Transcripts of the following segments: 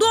2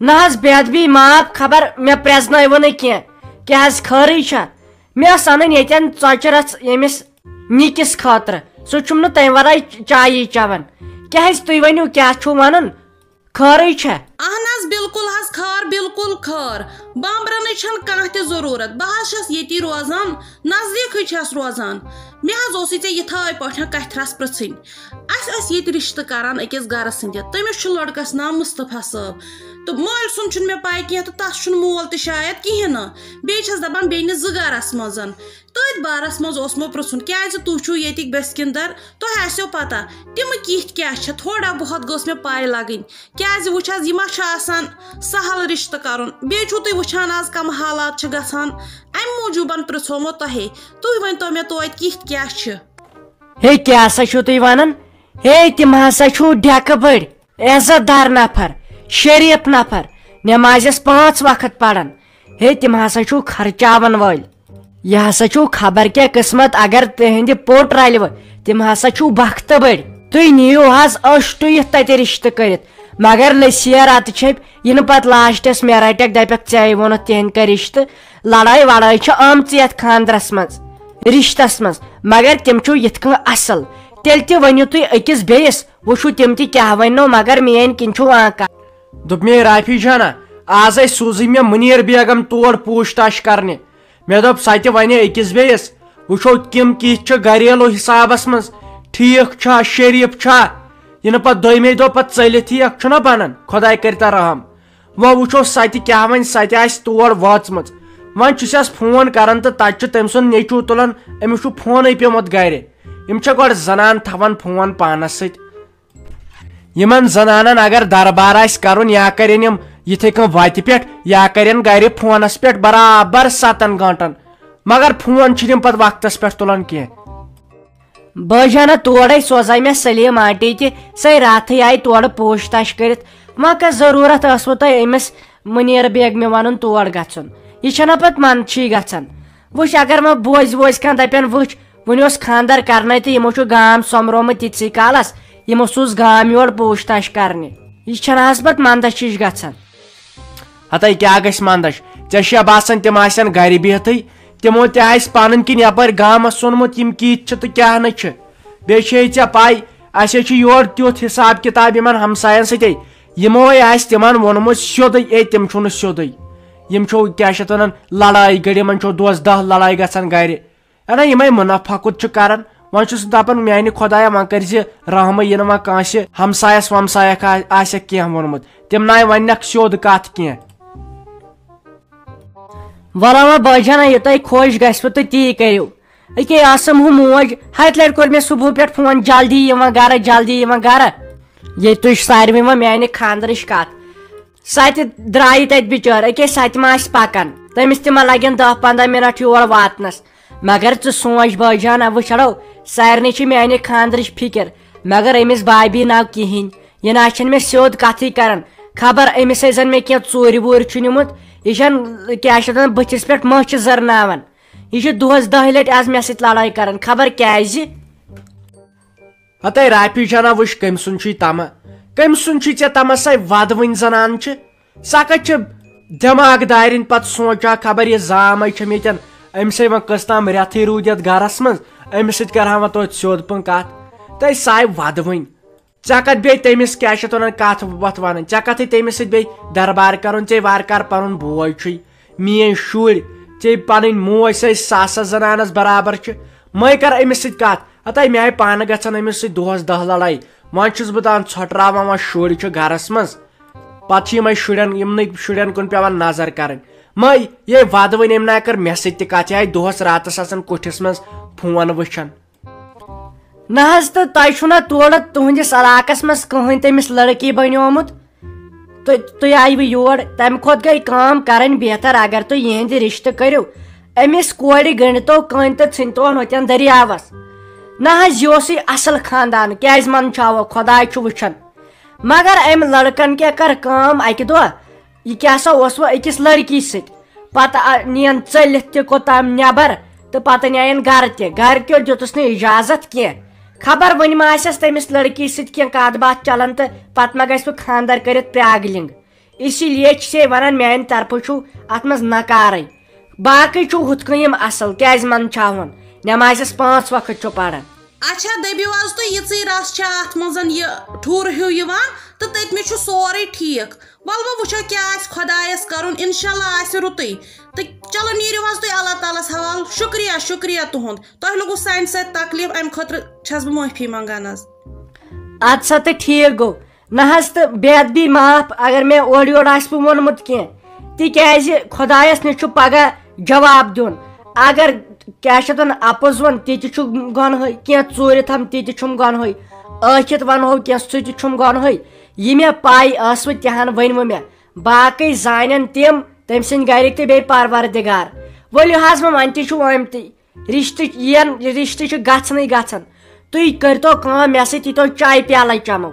نہ حظ بے ادبی معاف خبر مے پرزنٲیوٕ نہٕ کینٛہہ کیٛاہ حظ خٲرٕے چھا مےٚ ٲس اَنٕنۍ ییٚتٮ۪ن ژۄچہِ رَژھ ییٚمِس نِکِس خٲطرٕ سُہ چھُم نہٕ تَمہِ وَرٲے چایی چٮ۪وان کیٛاہ حظ تُہۍ ؤنِو کیٛاہ چھُو وَنُن خٲرٕے چھا اہن حظ بالکل حظ خٲر بالکل خٲر بامبرنٕچ چھنہٕ کانٛہہ تہِ ضروٗرت بہٕ حظ چھس ییٚتی روزان نزدیٖکٕے چھس روزان مےٚ حظ اوسُے ژےٚ یِتھٕے پٲٹھۍ کَتھِ پرٛژھٕنۍ اَسہِ ٲسۍ ییٚتہِ رِشتہٕ کران أکِس گرس سٕنٛدِ تٔمِس چھُ لٔڑکس ناو مُصطفیٰ صٲب تہٕ مٲلۍ سُنٛد چھُنہٕ مےٚ پاے کینٛہہ تہٕ تس چھُنہٕ مول تہِ شاید کِہیٖنۍ نہٕ بیٚیہِ چھس دپان بیٚنہِ زٕ گرس منٛز تٔتھۍ بارس منٛز اوس مےٚ پرٛژھُن کیٛازِ تُہۍ چھُو ییٚتِکۍ بٔسکِندر تۄہہِ آسیو پتہ تِمہٕ کِتھ کیٛاہ چھِ تھوڑا بہت گٔژھ مےٚ پاے لگٕنۍ کیٛازِ وٕچھ حظ یہِ ما چھُ آسان سہل رِشتہٕ کرُن بیٚیہِ چھُو تُہۍ وٕچھان آز کم حالات چھِ گژھان امہِ موٗجوٗبن پرٛژھومو تۄہے تُہۍ ؤنۍتو مےٚ توتہِ کِتھ کیٛاہ چھِ ہے کیٛاہ سا چھُو تُہۍ ونان ہے تِم ہسا چھُو ڈٮ۪کہٕ بٔڑۍ عزت دار نفر شریٖف نفر نٮ۪مازٮ۪س 5 وقت پران ہے تِم ہسا چھُو خرچاون وٲلۍ یہ ہسا چھُو خبر کیٛاہ قٕسمت اگر تِہنٛدِ پوٚٹ رلوٕ تِم ہسا چھُو بختہٕ بٔڑۍ تُہۍ نِیِو حظ ٲش ٹُوِتھ تتہِ رِشتہٕ کٔرِتھ مگر نصیٖحت چھپہِ یِنہٕ پتہٕ لاسٹس مےٚ رٹٮ۪کھ دپٮ۪کھ ژےٚ ووٚنُتھ تِہنٛدۍ کٔرۍ رِشتہٕ لڑٲے وڑٲے چھِ آمژٕ یتھ خانٛدرس منٛز رِشتس منٛز مگر تِم چھِو یِتھ کٔنۍ اصل تیٚلہِ تہِ ؤنِو تُہۍ أکِس بیٚیِس وٕچھو تِم تہِ کیٛاہ وننو مگر میٲنۍ کِنۍ چھُو آنکار دوٚپ مے رافی جانا آزے سوٗزٕے مےٚ مُنیٖر بیگم تور پوٗچھ تاش کرنہِ مےٚ دوٚپ سۄ تہِ ونے أکِس بیٚیِس وٕچھو تِم کِتھ چھِ گریلوٗ حسابس منٛز ٹھیٖک چھا شریٖف چھا یِنہٕ پتہٕ دوٚیمے دۄہ پتہٕ ژٔلِتھ یِکھ چھُنہ بنان خۄداے کٔرۍتن رحم وۄنۍ وٕچھو سۄ تہِ کیٛاہ وَنہِ سۄ تہِ آسہِ تور وٲژمٕژ وۄنۍ چھُسٮ۪س فون کران تہٕ تتہِ چھُ تٔمۍ سُنٛد نیٚچوٗ تُلان أمِس چھُ فونٕے پیوٚمُت گرِ یِم چھےٚ گۄڈٕ زنان تھاوان فون پانس سۭتۍ یِمن زنانن اگر دربار آسہِ کرُن یا کرن یِم یِتھٕے کٔنۍ وتہِ پٮ۪ٹھ یا کرن گرِ فونس پٮ۪ٹھ برابر 7 گٲنٛٹن مگر فون چھِنہٕ یِم پتہٕ وقتس پٮ۪ٹھ تُلان کینٛہہ بٲے جانا تورے سوزے مےٚ سلیٖم آنٹی تہِ سۄے راتھٕے آیہِ تورٕ پوچھ تاش کٔرِتھ وۄنۍ کۄس ضروٗرت ٲسوٕ تۄہہِ أمِس مُنیٖر بیگمہِ ونُن تور گژھُن یہِ چھنہ پتہٕ منٛدچھٕے گژھان وٕچھ اگر وۄنۍ بوزِ کانٛہہ دپن وٕچھ وُنہِ اوس خانٛدر کرنے تہٕ یِمو چھُ گام سوٚمبرومُت تیٖتسٕے کالس یِمو سوٗز گام یور پوچھ تاش کرنہِ یہِ چھنہ حظ پتہٕ منٛدچھ ہِش گژھان ہتے کیٛاہ گژھِ منٛدچھ ژےٚ چھےٚ باسان تِم آسن گرِ بِہتھٕے تِمو تہِ آسہِ پنٕنۍ کِنۍ یپٲرۍ گامس سوٚنمُت یِم کِتھ چھِ تہٕ کیٛاہ نہٕ چھِ بیٚیہِ چھے ژےٚ پاے اسے چھُ یورٕ تیُتھ حساب کِتاب یِمن ہمساین سۭتی یِموے آسہِ تِمن ووٚنمُت سیوٚدُے اے تِم چھُنہٕ سیوٚدُے یِم چھُو کیٛاہ چھِ اتھ ونان لڑٲے گٔڑ یِمن چھُ دۄہس 10 لڑٲے گژھان گرِ انا یِمے مُنافقت چھِ کران وۄنۍ چھُس دپان میانہِ خۄدایا وۄنۍ کٔرزِ رحمٕے یِنہٕ وۄنۍ کٲنٛسہِ ہمسایس ومسایکھ آسٮ۪کھ کینٛہہ ووٚنمُت تِم ناے وننکھ سیوٚد کتھ کینٛہہ ولا وۄنۍ بٲے جانا یہِ تۄہہِ خۄش گژھوٕ تہٕ تی کٔرِو أکے آسم ہُہ موج ہتہِ لٹہِ کوٚر مےٚ صبحہٕ پٮ۪ٹھ فون جلدی یِوان گرٕ جلدی یِوان گرٕ ییٚتہِ تُہۍ ساروٕے وۄنۍ میانہِ خانٛدرٕچ کتھ سۄ تہِ درٛایہِ تتہِ بِچٲر أکے سۄ تہِ ما آسہِ پکان تٔمِس تہِ ما لگن 10-15 منٹ یور واتنس مگر ژٕ سونٛچ بٲے جانا وٕچھ ہڑو سارنٕے چھِ میانہِ خانٛدرٕچ فِکر مگر أمِس بابی ناو کِہینۍ یہِ نہ چھنہٕ مےٚ سیوٚد کتھٕے کران خبر أمِس ٲسۍ زن مےٚ کینٛہہ ژوٗرِ ووٗرِ چھُ نِمُت یہِ چھنہٕ کیٛاہ چھِ اتھ بٕتھِس پٮ۪ٹھ مٔچھِ زرناوان یہِ چھُ دۄہس 10 لٹہِ آز مےٚ سۭتۍ لڑٲے کران خبر کیٛازِ ہتے رافی جانا وٕچھ کٔمۍ سُنٛد چھُے تما کٔمۍ سُنٛد چھُے ژےٚ تما سۄ ودوٕنۍ زنان چھِ سۄ کتہِ چھِ دٮ۪ماغ دارٮ۪ن پتہٕ سونٛچا خبر یہِ زامے چھم ییٚتٮ۪ن أمِسے وۄنۍ کٔژ تام رٮ۪تھٕے روٗد یتھ گرس منٛز أمِس سۭتۍ کرہا وۄنۍ توتہِ سیوٚد پٲٹھۍ کتھ تہٕ سۄ آیہِ ودوٕنۍ ژےٚ کتھ بیٚیہِ تٔمِس کیٛاہ چھِ اتھ ونان کتھ وتھ ونٕنۍ ژےٚ کتھٕے تٔمِس سۭتۍ بیٚیہِ دربار کرُن ژےٚ وارٕ کارٕ پنُن بوے چھُے میٲنۍ شُرۍ ژےٚ پنٕنۍ موج سۄ ساسس زنانس برابر چھِ مے کر أمِس سۭتۍ کتھ ہتے مےٚ آیہِ پانہٕ گژھان أمِس سۭتۍ دۄہس 10 لڑٲے وۄنۍ چھُس بہٕ دپان ژھۄٹراوان وۄنۍ شُرۍ چھِ گرس منٛز پتہٕ چھِ یِمے یِمنٕے شُرٮ۪ن کُن پیوان نظر کرٕنۍ مے یے ودوٕنۍ أمۍ ناے کٔر مےٚ سۭتۍ تہِ کتھ یہِ آیہِ دۄہس راتس آسان کُٹھِس منٛز فون وٕچھان نہ حظ تہٕ تۄہہِ چھُو نہ تورٕ تُہنٛدِس علاقس منٛز کٕہٕنۍ تٔمِس لڑکی بنیومُت تُہۍ آیوٕ یور تمہِ کھۄتہٕ گٔے کٲم کرٕنۍ بہتر اگر تُہۍ یِہنٛدِ رشتہٕ کٔرِو أمِس کورِ گٔنڈتو کٔنۍ تہٕ ژھٕنتون ہوٚتٮ۪ن دٔریاوس نہ حظ یہِ اوسُے اصل خاندان کیٛازِ منٛدچھاوو خۄداے چھُ وٕچھان مگر أمۍ لڑکن کیٛاہ کٔر کٲم اکہِ دۄہ یہِ کیٛاہ سا اوس وۄنۍ أکِس لڑکی سۭتۍ پتہٕ نِین ژٔلِتھ تہِ کوٚتام نٮ۪بر تہٕ پتہٕ نِیَن گرٕ تہِ گرِکیو دِتُس نہٕ اِجازت کینٛہہ خبر وۄنۍ ما آسٮ۪س تٔمِس لڑکی سۭتۍ کینٛہہ کتھ باتھ چلان تہٕ پتہٕ ما گژھِ وۄنۍ خانٛدر کٔرِتھ پرٛاگلِنٛگ اسی لیے سے ونان میانہ طرف چھو ات مز نکارے باقی چھو ہت کم اصل کیاز من چھاون نمازس 5 وقت چھو پران. اچھا دٔبِو حظ تُہۍ یِژٕے رَس چھا اَتھ منٛز یہِ ٹھوٗر ہیوٗ یِوان تہٕ تٔتمہِ چھُ سورُے ٹھیٖک وَلہٕ وۄنۍ وٕچھو کیٛاہ آسہِ خۄدایَس کَرُن اِنشاء اللہ آسہِ رُتُے تہٕ چلو نیٖرِو حظ تُہۍ اللہ تعالیٰ ہَس حوالہٕ شُکریہ شُکریہ تُہُنٛد تۄہہِ لوٚگوٗ سانہِ سۭتۍ تکلیٖف اَمہِ خٲطرٕ چھَس بہٕ معٲفی منٛگان حظ. اد سا تو ٹھیک گو نہ حظ تو بیت بھی معاف اگر میں اور یور آس بہ وونمت کی تکیازِ خدایس نش پگہ جواب دیُن اگر کیا چھ دپان اپُز ون تہِ چھُ گۄنہٕے کینٛہہ ژوٗرِ تھم تہِ چھُم گۄنہٕے ٲکھِتھ ونہو کینٛہہ سُہ تہِ چھُم گۄنہٕے یہِ مےٚ پاے ٲسوٕ تِہن ؤنوٕ مےٚ باقٕے زانن تِم تٔمۍ سٕنٛدۍ گرِکۍ تہٕ بیٚیہِ پروردگار ؤلِو حظ وۄنۍ تہِ چھُ آمتی رشتہٕ یِن رشتہٕ چھِ گژھنٕے گژھان تُہۍ کٔرۍتو کٲم مےٚ سۭتۍ ییٖتو چاے پیالے چمو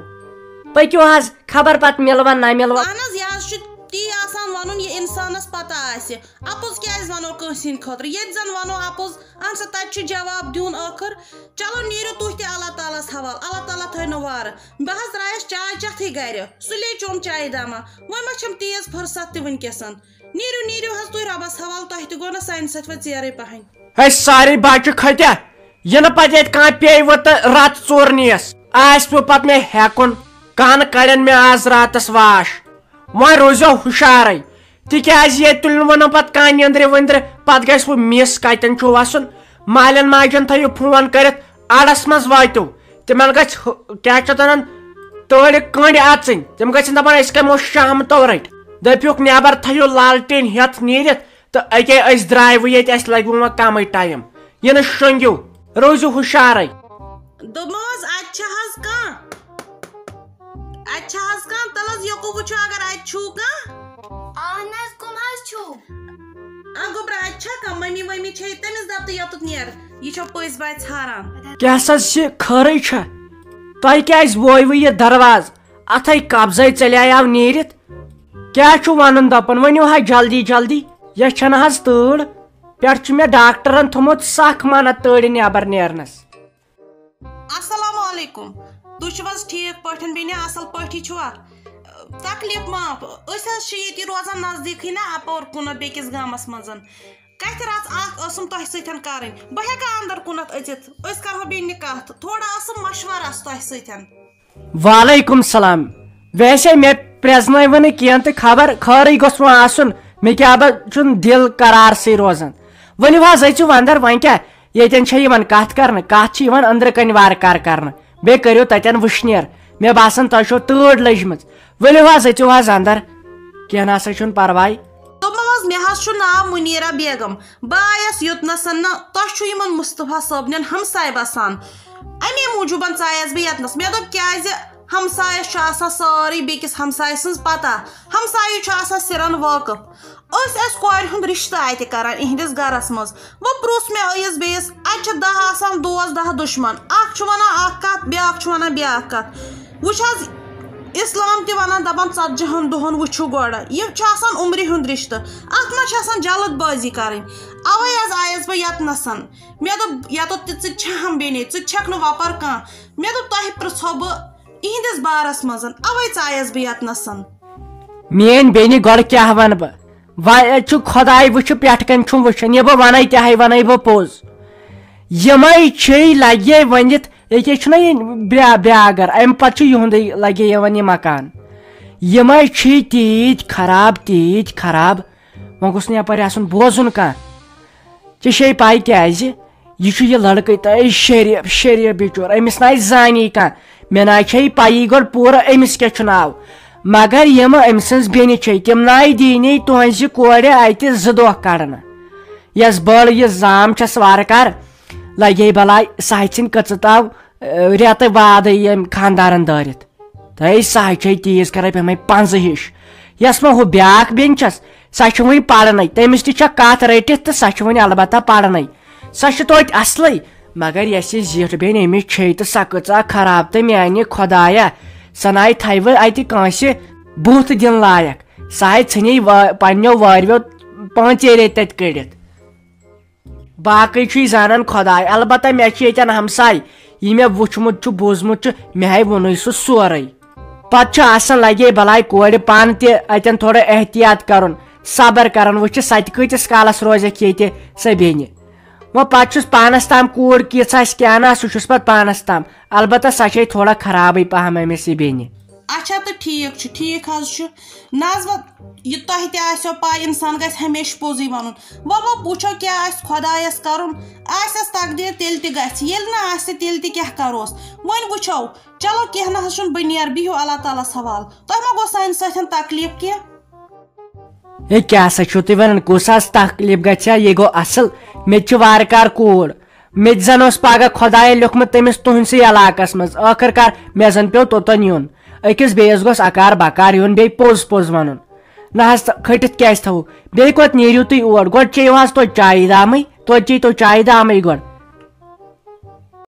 پٔکِو حظ خبر پتہٕ مِلوا نہ مِلوا. اہن حظ یہِ حظ چھُ تی آسان وَنُن یہِ اِنسانَس پتہ آسہِ اَپُز کیٛازِ وَنو کٲنٛسہِ ہِنٛدِ خٲطرٕ ییٚتہِ زن وَنو اَپُز اہن سا تَتہِ چھُ جواب دیُن ٲخٕر چلو نیٖرِو تُہۍ تہِ اللہ تعالیٰ ہَس حوالہٕ اللہ تعالیٰ تھٲینو وارٕ بہٕ حظ درٛایس چاے چٮ۪تھٕے گرِ سُلے چوٚم چایہِ دما وۄنۍ ما چھَم تیز فٕرست تہِ وٕنکیٚسن نیٖرِو نیٖرِو حظ تُہۍ رۄبس حوالہٕ تۄہہِ تہِ گوٚو نہ سانہِ سۭتۍ وۄنۍ ژیرٕے پہن. ہے سارے بچہ کھتیا یہ پتہ ات کھانا پیو تو رات ژورنیس آس پہ پتہ مے ہیکن کان کڑن میں آز راتس واش وۄنۍ روزو ہُشارے تکیاز یہ تُلن ونو پتہ کانٛہہ نیندرِ ؤندرِ پتہ گژھِ بہٕ مِس کتٮ۪ن چھُ وسُن مالین ماجن تھٲیِو فون کٔرِتھ اڑس منٛز وٲتِو تِمن گژھِ کیاہ چھِ ونان تٲرِ کٔنڈۍ اژٕنۍ تِم گژھن دپان أسۍ کمو شامتو رٔٹۍ دٔپِوکھ نیبر تھٲیِو لالٹیٖن ہٮ۪تھ نیٖرِتھ تہٕ أکے أسۍ درٛاے وۄنۍ ییٚتہِ اَسہِ لگہِ وۄنۍ کمٕے ٹایم یہِ نہٕ شۄنٛگِو روزِو ہُشارے. دوٚپمو حظ اَتہِ چھا حظ کانٛہہ اَتہِ چھا حظ کانٛہہ تَلہٕ حظ یوکُن وٕچھو اگر اَتہِ چھُو کانٛہہ اہن حظ کم حظ چھُو گوٚبرا اَتہِ چھا کانٛہہ مٔمی ؤمی چھے تٔمِس دپ تہٕ یوٚتُتھ نیر یہِ چھو پٔزۍ پٲٹھۍ ژھاران. کیٛاہ سا چھِ خٲرٕے چھا تۄہہِ کیٛازِ وویوٕ یہِ دروازٕ اتھے قبضے ژَلییو نیٖرِتھ کیٛاہ چھُ ونُن دپان ؤنِو حظ جلدی جلدی یہِ چھنہٕ حظ تۭر پٮ۪ٹھٕ چھُ مےٚ ڈاکٹرن تھوٚمُت سخ منع تۭرِ نٮ۪بر نیرنس. السلام علیکم تُہۍ چھِو حظ ٹھیٖک پٲٹھۍ بیٚنہِ اصل پٲٹھی چھُوا تکلیٖف معاف أسۍ حظ چھِ ییٚتہِ روزان نزدیٖکھٕے نہ اپور کُنتھ بیٚکِس گامس منٛز کتھِ رژھ اکھ ٲسٕم تۄہہِ سۭتۍ کرٕنۍ بہٕ ہٮ۪کا انٛدر کُنتھ أژِتھ أسۍ کرہو بیٚنہِ کتھ تھوڑا ٲسٕم مشورس تۄہہِ سۭتۍ. وعلیکم السلام ویسے مےٚ پرٛزنٲوٕ نہٕ کینٛہہ تہٕ خبر خٲرٕے گوٚژھ وۄنۍ آسُن مےٚ کیٛاہ بہٕ چھُنہٕ دِل قرارسٕے روزان ؤلِو حظ أژِو انٛدر وۄنۍ کیٛاہ ییٚتٮ۪ن چھےٚ یِوان کتھ کرنہٕ کتھ چھِ یِوان أنٛدرٕ کنہِ وارٕ کارٕ کرنہٕ بیٚیہِ کٔرِو تتٮ۪ن وٕشنیر مےٚ باسان تۄہہِ چھو تۭر لٔجمٕژ ؤلِو حظ أژِو حظ انٛدر کینٛہہ نسا چھُنہٕ پرواے. دوٚپمو حظ مےٚ حظ چھُ ناو مُنیٖرا بیگم بہٕ آیس یوٚتنسن نہ تۄہہِ چھُ یِمن مُصطفیٰ صٲبنٮ۪ن ہمساے بسان امی موٗجوٗبن ژایس بہٕ ییٚتنس مےٚ دوٚپ کیٛازِ ہمسایس چھُ آسان سٲرٕے بیٚکِس ہمسایہِ سٕنٛز پتہ ہمسایہِ چھُ آسان سِرن وٲقف أسۍ ٲسۍ کورِ ہُنٛد رِشتہٕ اَتہِ کران یِہنٛدِس گرس منٛز وۄنۍ پرُژھ مےٚ أیِس بیٚیِس اَتہِ چھِ 10 آسان دوس 10 دُشمن اکھ چھُ ونان اکھ کتھ بیاکھ چھُ ونان بیاکھ کتھ وٕچھ حظ اسلام تہِ ونان دپان 40 دۄہن وٕچھِو گۄڈٕ یہِ چھُ آسان عمرِ ہُنٛد رِشتہٕ اتھ منٛز چھِ آسان جلد بٲزی کرٕنۍ اوے حظ آیس بہٕ ییٚتنسن مےٚ دوٚپ ییٚتٮ۪تھ تہِ ژٕ چھَہم بیٚنے ژٕ چھَکھ نہٕ وۄپر کانٛہہ مےٚ دوٚپ تۄہہِ پرژھو بہٕ یِہنٛدِس بارس منٛز اوے ژایس بہٕ ییٚتنسن. میٲنۍ بیٚنہِ گۄڈٕ کیٛاہ ونہٕ بہٕ وۄنۍ چھُ خۄداے وٕچھِ پٮ۪ٹھٕ کَنۍ چھُم وٕچھان یہِ بہٕ ونے تہِ ونے بہٕ پوٚز یِمے چھے لگے ؤنِتھ ییٚکیٛاہ چھُنہ یہِ بیٛاکھ گرٕ امہِ پتہٕ چھُ یِہُنٛدٕے لگے یِوان یہِ مکان یِمے چھِ تیٖتۍ خراب وۄنۍ گوٚژھ نہٕ یپٲرۍ آسُن بوزُن کانٛہہ ژےٚ چھے پاے کیٛازِ یہِ چھُ یہِ لڑکہٕ تہٕ شریٖف بِچور أمِس نہ آسہِ زانی کانٛہہ مےٚ نہ چھے پایی گۄڈٕ پوٗرٕ أمِس کیٛاہ چھُ ناو مگر یِم أمۍ سٕنٛز بیٚنہِ چھے تِم ناے دیٖنی تُہنٛزِ کورِ اَتہِ 2 دۄہ کڑنہٕ یۄس بٔڑ یہِ زام چھس وارٕ کار لگے بلاے سۄ ژھٕنۍ کٕژٕ تاو رٮ۪تہٕ بادٕے ییٚمۍ خانٛدارن دٲرِتھ تہٕ سۄ چھے تیٖژ کران پیٚمٕے 5 ہِش یۄس وۄنۍ ہُہ بیٛاکھ بیٚنہِ چھس سۄ چھِ وۄنۍ پرنٕے تٔمِس تہِ چھےٚ کتھ رٔٹِتھ تہٕ سۄ چھِ وۄنۍ البتہ پرنٕے سۄ چھِ توتہِ اصلٕے مگر یۄس یہِ زِٹھ بیٚنہِ أمِس چھے تہٕ سۄ کۭژاہ خراب تہٕ میانہِ خۄدایا سۄ ناے تھاوٕ اتہِ کٲنٛسہِ بُتھ دِنہٕ لایق سۄ ژھٕنے پننیو واریو 5 ریٚتۍ تتہِ کٔڑِتھ باقٕے چھُے زانان خۄداے البتہ مےٚ چھِ ییٚتٮ۪ن ہمساے یہِ مےٚ وٕچھمُت چھُ بوٗزمُت چھُ مےٚ ووٚنُے سُہ سورُے پتہ آسان لگے بلاے کورِ پانہٕ تہِ اتٮ۪ن تھوڑا احتیاط کرُن صبر کران وٕچھ سۄ تہِ کۭتِس کالس روزکھ ییٚتہِ سۄ بیٚنہِ وۄنۍ پتہٕ چھُس پانس تام کوٗر کِژھ آسہِ کیٛاہ نہٕ سُہ چھُس پتہٕ پانس تام البتہ سۄ چھے تھوڑا خرابٕے پہم أمِس یہِ بیٚنہِ اچھا تو ٹھیک حظ چھُ نظ یہ تۄہہِ تہِ آسیو پاے انسان گژھِ ہمیشہِ پوٚزُے وَنُن وۄنۍ وٕچھو کیٛاہ آسہِ خۄدایس کرُن آسٮ۪س تقدیٖر تیٚلہِ تہِ گژھِ ییٚلہِ نہٕ آسہِ تیٚلہِ تہِ کیٛاہ کروس وۄنۍ وٕچھو چلو کینٛہہ نہ حظ چھُنہٕ بہٕ نیرٕ بِہِو اللہ تعالیٰ ہس حوالہٕ تۄہہِ ما گوٚو سانہِ سۭتۍ تکلیٖف کینٛہہ ہے کیٛاہ سا چھُو تُہۍ ونان کُس حظ تکلیٖف گژھِ ہا یہِ گوٚو اصل مےٚ تہِ چھِ وارٕ کار کوٗر مےٚ تہِ زن اوس پگہہ خۄداین لیوٗکھمُت تٔمِس تُہنٛدسٕے علاقس منٛز ٲخٕر کار مےٚ زن پیوٚو توٚتن یُن أکِس بیٚیِس گوٚژھ اکار بکار یُن بیٚیہِ پوٚز ونُن نہ حظ کھٔٹِتھ کیٛازِ تھاوو بیٚیہِ کوٚت نیٖرِو تُہۍ اور گۄڈٕ چیٚیِو حظ توتہِ چایہِ دامٕے توتہِ چیٚیہِ تو چایہِ دامٕے گۄڈٕ